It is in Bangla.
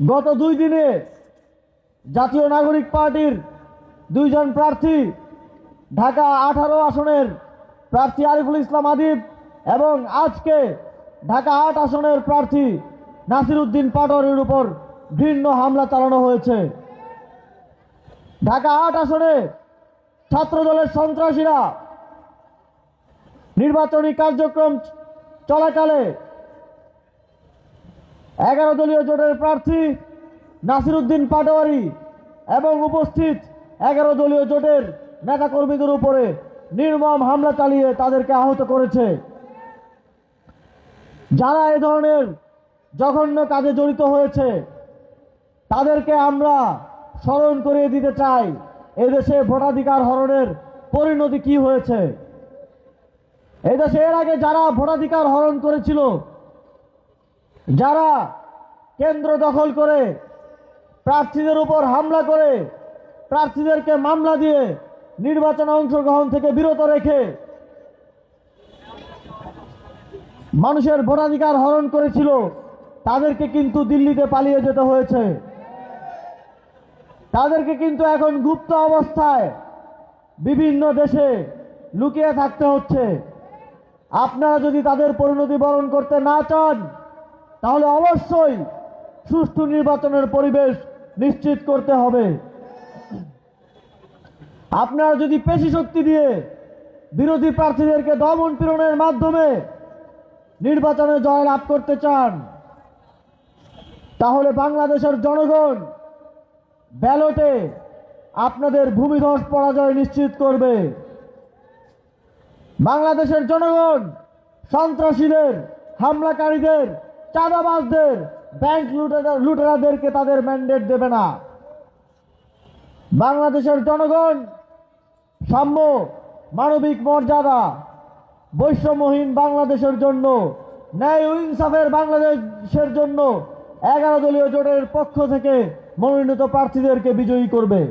গত 2 দিনে জাতীয় নাগরিক পার্টির 2 জন প্রার্থী ঢাকা 18 আসনের প্রার্থী আরিফুল ইসলাম আদিব এবং আজকে ঢাকা 8 আসনের প্রার্থী নাসিরউদ্দিন পাটোয়ারির উপর ঘৃণ্য হামলা চালানো হয়েছে। ঢাকা 8 আসনে ছাত্রদলের সন্ত্রাসীরা নির্বাচনী কার্যক্রম চলাকালে 11 দলীয় জোটের প্রার্থী নাসিরউদ্দিন পাটোয়ারি এবং উপস্থিত 11 দলীয় জোটের নেতাকর্মীদের উপরে নির্মম হামলা চালিয়ে তাদেরকে আহত করেছে। যারা এ ধরনের জঘন্য কাজে জড়িত হয়েছে তাদেরকে আমরা স্মরণ করিয়ে দিতে চাই এদেশে ভোটাধিকার হরণের পরিণতি কি হয়েছে। এদেশে এর আগে যারা ভোটাধিকার হরণ করেছিল, যারা কেন্দ্র দখল করে প্রার্থীদের উপর হামলা করে প্রার্থীদেরকে মামলা দিয়ে নির্বাচনে অংশগ্রহণ থেকে বিরত রেখে মানুষের ভোটাধিকার হরণ করেছিল, তাদেরকে কিন্তু দিল্লিতে পালিয়ে যেতে হয়েছে। তাদেরকে কিন্তু এখন গুপ্ত অবস্থায় বিভিন্ন দেশে লুকিয়ে থাকতে হচ্ছে। আপনারা যদি তাদের পরিণতি বরণ করতে না চান তাহলে অবশ্যই সুষ্ঠু নির্বাচনের পরিবেশ নিশ্চিত করতে হবে। আপনারা যদি পেশি শক্তি দিয়ে বিরোধী প্রার্থীদেরকে দমন পীড়নের মাধ্যমে নির্বাচনে জয়লাভ করতে চান তাহলে বাংলাদেশের জনগণ ব্যালটে আপনাদের ভূমিধস পরাজয় নিশ্চিত করবে। বাংলাদেশের জনগণ সন্ত্রাসীদের, হামলাকারীদের, চাঁদাবাজদের, ব্যাংক লুটেরাদেরকে তাদের ম্যান্ডেট দেবে না। বাংলাদেশের জনগণ সাম্য, মানবিক মর্যাদা, বৈষম্যহীন বাংলাদেশের জন্য, ন্যায় ও ইনসাফের বাংলাদেশের জন্য 11 দলীয় জোটের পক্ষ থেকে মনোনীত প্রার্থীদেরকে বিজয়ী করবে।